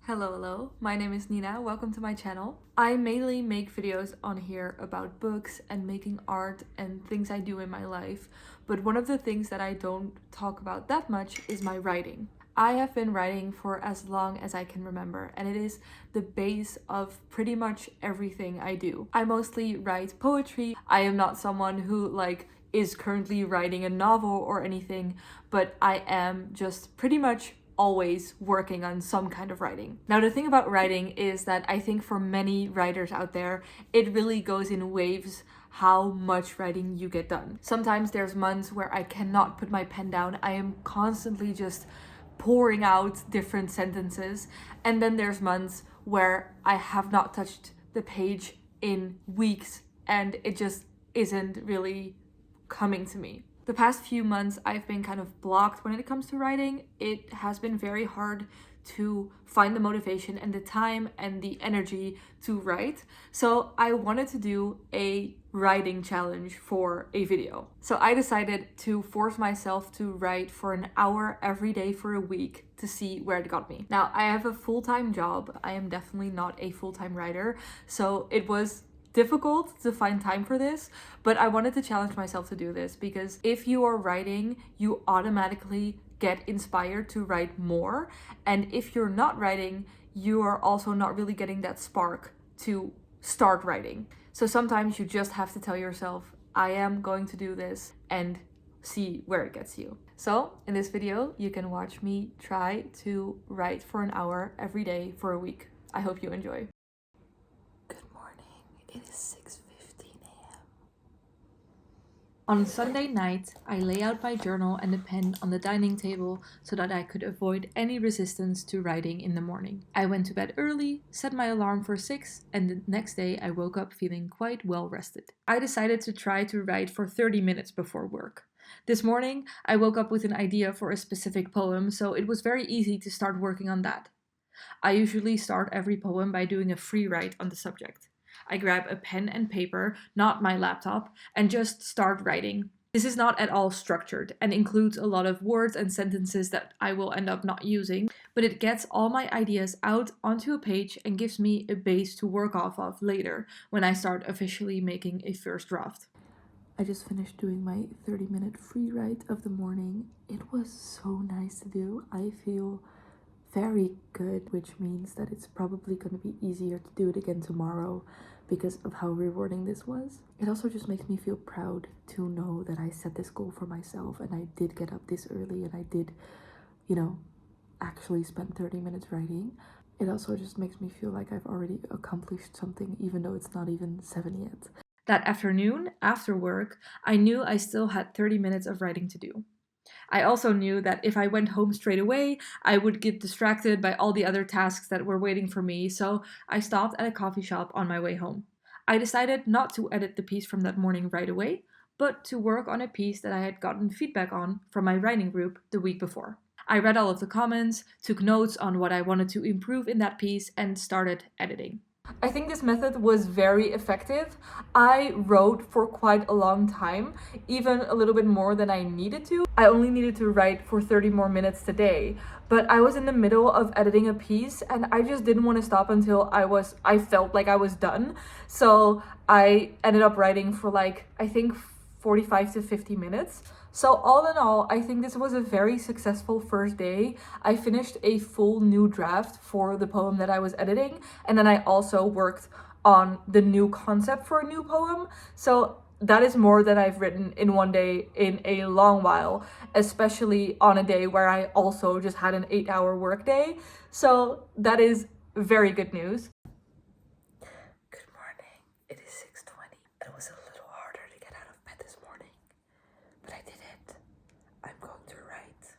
Hello, my name is Nina, welcome to my channel. I mainly make videos on here about books and making art and things I do in my life, but one of the things that I don't talk about that much is my writing. I have been writing for as long as I can remember, and it is the base of pretty much everything I do. I mostly write poetry. I am not someone who is currently writing a novel or anything, but I am just pretty much always working on some kind of writing. Now, the thing about writing is that I think for many writers out there, it really goes in waves how much writing you get done. Sometimes there's months where I cannot put my pen down. I am constantly just pouring out different sentences. And then there's months where I have not touched the page in weeks and it just isn't really coming to me. The past few months I've been kind of blocked when it comes to writing. It has been very hard to find the motivation and the time and the energy to write. So I wanted to do a writing challenge for a video. So I decided to force myself to write for an hour every day for a week to see where it got me. Now, I have a full-time job. I am definitely not a full-time writer. So it was difficult to find time for this, but I wanted to challenge myself to do this because if you are writing, you automatically get inspired to write more. And if you're not writing, you are also not really getting that spark to start writing. So sometimes you just have to tell yourself, I am going to do this and see where it gets you. So in this video, you can watch me try to write for an hour every day for a week. I hope you enjoy. It is 6:15 a.m. On Sunday night, I lay out my journal and a pen on the dining table so that I could avoid any resistance to writing in the morning. I went to bed early, set my alarm for 6, and the next day I woke up feeling quite well rested. I decided to try to write for 30 minutes before work. This morning, I woke up with an idea for a specific poem, so it was very easy to start working on that. I usually start every poem by doing a free write on the subject. I grab a pen and paper, not my laptop, and just start writing. This is not at all structured and includes a lot of words and sentences that I will end up not using, but it gets all my ideas out onto a page and gives me a base to work off of later when I start officially making a first draft. I just finished doing my 30-minute free write of the morning. It was so nice to do. I feel very good, which means that it's probably going to be easier to do it again tomorrow because of how rewarding this was. It also just makes me feel proud to know that I set this goal for myself and I did get up this early and I did, actually spend 30 minutes writing. It also just makes me feel like I've already accomplished something even though it's not even 7 yet. That afternoon, after work, I knew I still had 30 minutes of writing to do. I also knew that if I went home straight away, I would get distracted by all the other tasks that were waiting for me, so I stopped at a coffee shop on my way home. I decided not to edit the piece from that morning right away, but to work on a piece that I had gotten feedback on from my writing group the week before. I read all of the comments, took notes on what I wanted to improve in that piece, and started editing. I think this method was very effective. I wrote for quite a long time, even a little bit more than I needed to. I only needed to write for 30 more minutes today, but I was in the middle of editing a piece and I just didn't want to stop until I felt like I was done. So I ended up writing for I think 45 to 50 minutes. So all in all, I think this was a very successful first day. I finished a full new draft for the poem that I was editing, and then I also worked on the new concept for a new poem. So that is more than I've written in one day in a long while, especially on a day where I also just had an 8-hour work day. So that is very good news. Good morning. It is 6:20. It was a little harder to get out of bed this morning, but I did it. I'm going to write.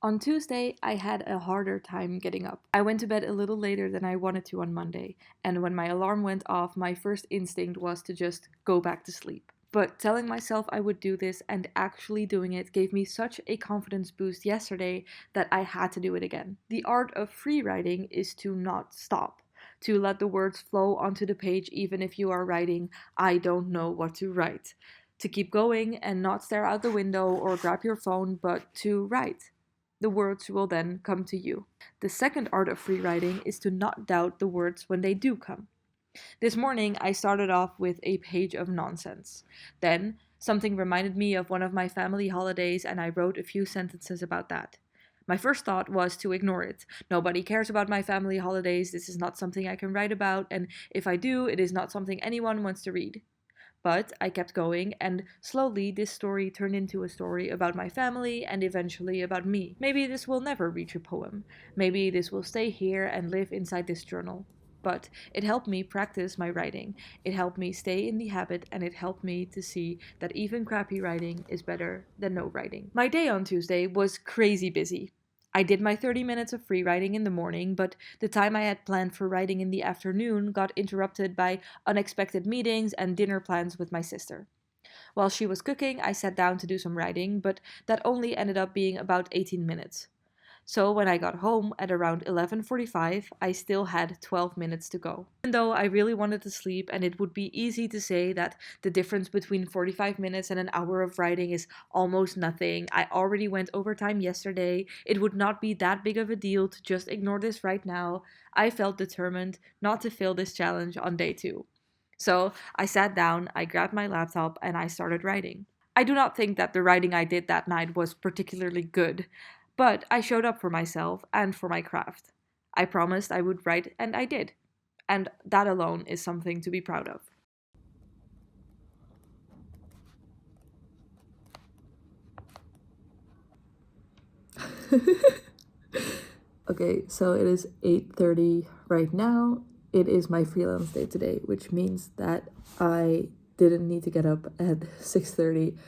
On Tuesday, I had a harder time getting up. I went to bed a little later than I wanted to on Monday, and when my alarm went off, my first instinct was to just go back to sleep. But telling myself I would do this and actually doing it gave me such a confidence boost yesterday that I had to do it again. The art of free writing is to not stop, to let the words flow onto the page even if you are writing, I don't know what to write. To keep going and not stare out the window or grab your phone, but to write. The words will then come to you. The second art of free writing is to not doubt the words when they do come. This morning, I started off with a page of nonsense. Then, something reminded me of one of my family holidays, and I wrote a few sentences about that. My first thought was to ignore it. Nobody cares about my family holidays, this is not something I can write about, and if I do, it is not something anyone wants to read. But I kept going, and slowly this story turned into a story about my family and eventually about me. Maybe this will never reach a poem. Maybe this will stay here and live inside this journal. But it helped me practice my writing. It helped me stay in the habit, and it helped me to see that even crappy writing is better than no writing. My day on Tuesday was crazy busy. I did my 30 minutes of free writing in the morning, but the time I had planned for writing in the afternoon got interrupted by unexpected meetings and dinner plans with my sister. While she was cooking, I sat down to do some writing, but that only ended up being about 18 minutes. So when I got home at around 11:45, I still had 12 minutes to go. Even though I really wanted to sleep, and it would be easy to say that the difference between 45 minutes and an hour of writing is almost nothing. I already went overtime yesterday. It would not be that big of a deal to just ignore this right now. I felt determined not to fail this challenge on day 2. So I sat down, I grabbed my laptop, and I started writing. I do not think that the writing I did that night was particularly good, but I showed up for myself and for my craft. I promised I would write, and I did. And that alone is something to be proud of. Okay, so it is 8:30 right now. It is my freelance day today, which means that I didn't need to get up at 6:30.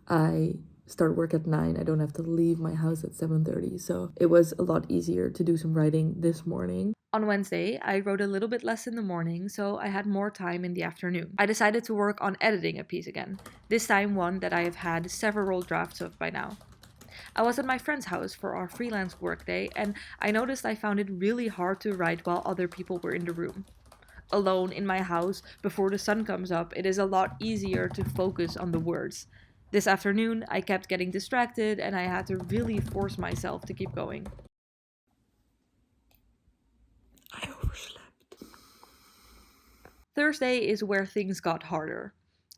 I start work at 9. I don't have to leave my house at 7:30. So it was a lot easier to do some writing this morning. On Wednesday, I wrote a little bit less in the morning, so I had more time in the afternoon. I decided to work on editing a piece again, this time one that I have had several drafts of by now. I was at my friend's house for our freelance workday, and I noticed I found it really hard to write while other people were in the room. Alone in my house before the sun comes up, it is a lot easier to focus on the words. This afternoon, I kept getting distracted, and I had to really force myself to keep going. I overslept. Thursday is where things got harder.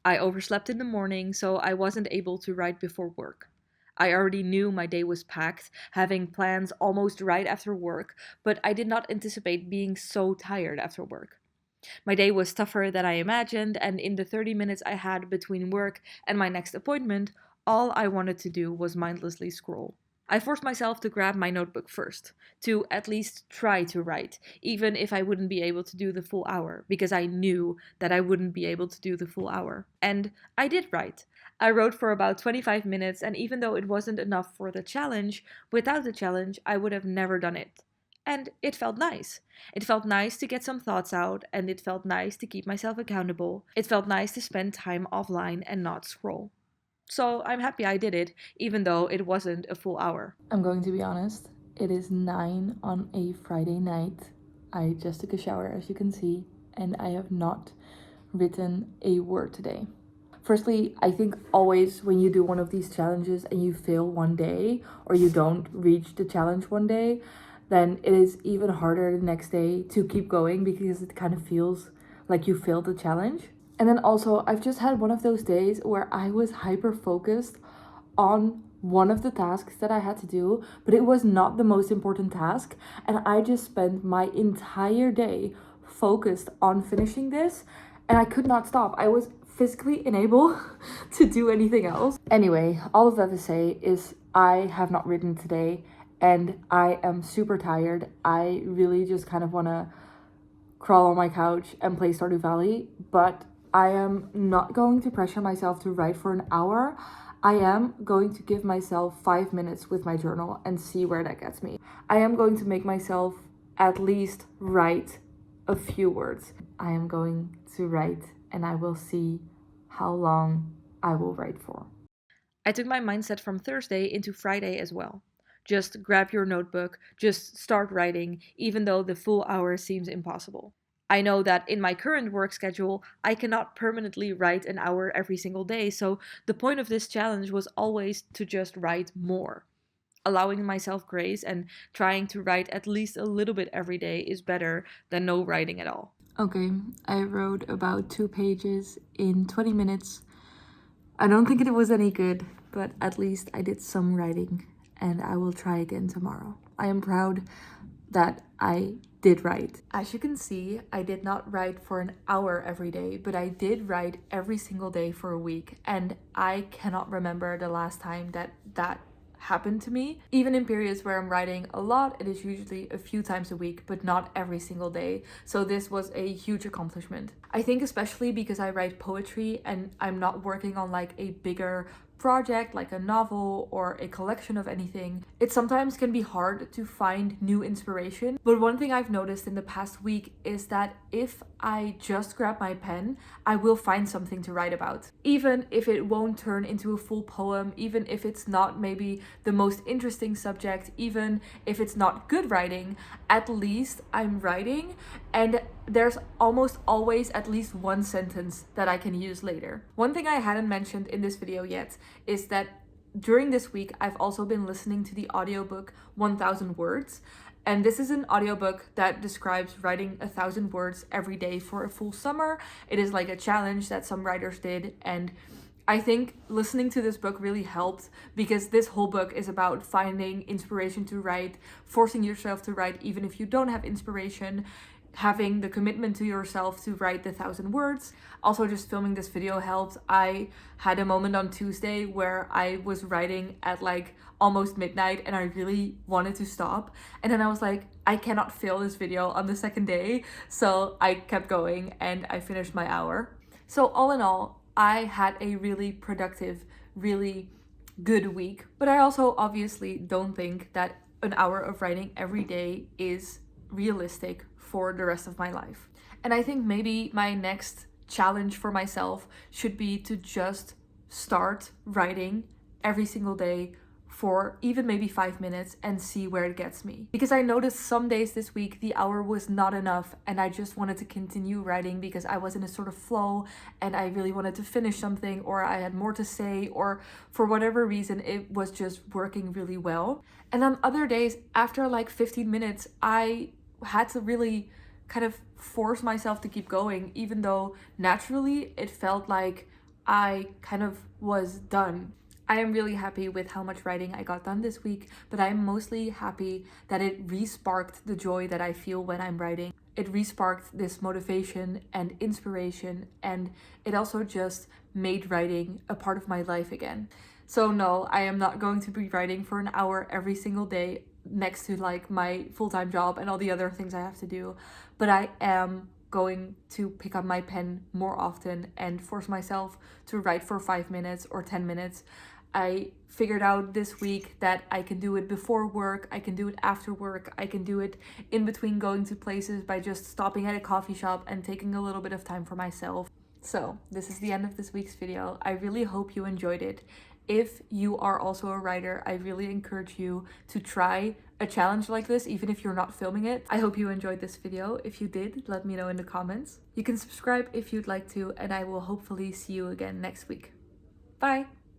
I overslept in the morning, so I wasn't able to write before work. I already knew my day was packed, having plans almost right after work, but I did not anticipate being so tired after work. My day was tougher than I imagined, and in the 30 minutes I had between work and my next appointment, all I wanted to do was mindlessly scroll. I forced myself to grab my notebook first, to at least try to write, even if I wouldn't be able to do the full hour, because I knew that I wouldn't be able to do the full hour. And I did write. I wrote for about 25 minutes, and even though it wasn't enough for the challenge, without the challenge, I would have never done it. And it felt nice. It felt nice to get some thoughts out, and it felt nice to keep myself accountable. It felt nice to spend time offline and not scroll. So I'm happy I did it, even though it wasn't a full hour. I'm going to be honest. It is 9 on a Friday night. I just took a shower, as you can see, and I have not written a word today. Firstly, I think always when you do one of these challenges and you fail one day or you don't reach the challenge one day, then it is even harder the next day to keep going because it kind of feels like you failed the challenge. And then also, I've just had one of those days where I was hyper focused on one of the tasks that I had to do, but it was not the most important task. And I just spent my entire day focused on finishing this, and I could not stop. I was physically unable to do anything else. Anyway, all of that to say is I have not written today, and I am super tired. I really just kind of want to crawl on my couch and play Stardew Valley, but I am not going to pressure myself to write for an hour. I am going to give myself 5 minutes with my journal and see where that gets me. I am going to make myself at least write a few words. I am going to write, and I will see how long I will write for. I took my mindset from Thursday into Friday as well. Just grab your notebook, just start writing, even though the full hour seems impossible. I know that in my current work schedule, I cannot permanently write an hour every single day, so the point of this challenge was always to just write more. allowing myself grace and trying to write at least a little bit every day is better than no writing at all. Okay, I wrote about 2 pages in 20 minutes. I don't think it was any good, but at least I did some writing, and I will try again tomorrow. I am proud that I did write. As you can see, I did not write for an hour every day, but I did write every single day for a week, and I cannot remember the last time that happened to me. Even in periods where I'm writing a lot, it is usually a few times a week, but not every single day. So this was a huge accomplishment. I think especially because I write poetry and I'm not working on like a bigger project like a novel or a collection of anything, it sometimes can be hard to find new inspiration. But one thing I've noticed in the past week is that if I just grab my pen, I will find something to write about. Even if it won't turn into a full poem, even if it's not maybe the most interesting subject, even if it's not good writing, at least I'm writing, and there's almost always at least one sentence that I can use later. One thing I hadn't mentioned in this video yet is that during this week, I've also been listening to the audiobook 1000 Words. And this is an audiobook that describes writing 1000 words every day for a full summer. It is like a challenge that some writers did. And I think listening to this book really helped, because this whole book is about finding inspiration to write, forcing yourself to write even if you don't have inspiration, having the commitment to yourself to write the 1000 words. Also, just filming this video helped. I had a moment on Tuesday where I was writing at like almost midnight and I really wanted to stop. And then I was like, I cannot fail this video on the second day. So I kept going and I finished my hour. So all in all, I had a really productive, really good week. But I also obviously don't think that an hour of writing every day is realistic for the rest of my life. And I think maybe my next challenge for myself should be to just start writing every single day for even maybe 5 minutes and see where it gets me. Because I noticed some days this week the hour was not enough and I just wanted to continue writing because I was in a sort of flow and I really wanted to finish something, or I had more to say, or for whatever reason it was just working really well. And on other days, after like 15 minutes, I had to really kind of force myself to keep going, even though naturally it felt like I kind of was done. I am really happy with how much writing I got done this week, but I'm mostly happy that it re-sparked the joy that I feel when I'm writing. It re-sparked this motivation and inspiration, and it also just made writing a part of my life again. So no, I am not going to be writing for an hour every single day next to like my full-time job and all the other things I have to do, but I am going to pick up my pen more often and force myself to write for 5 minutes or 10 minutes. I figured out this week that I can do it before work, I can do it after work, I can do it in between going to places by just stopping at a coffee shop and taking a little bit of time for myself. So this is the end of this week's video. I really hope you enjoyed it. If you are also a writer, I really encourage you to try a challenge like this, even if you're not filming it. I hope you enjoyed this video. If you did, let me know in the comments. You can subscribe if you'd like to, and I will hopefully see you again next week. Bye!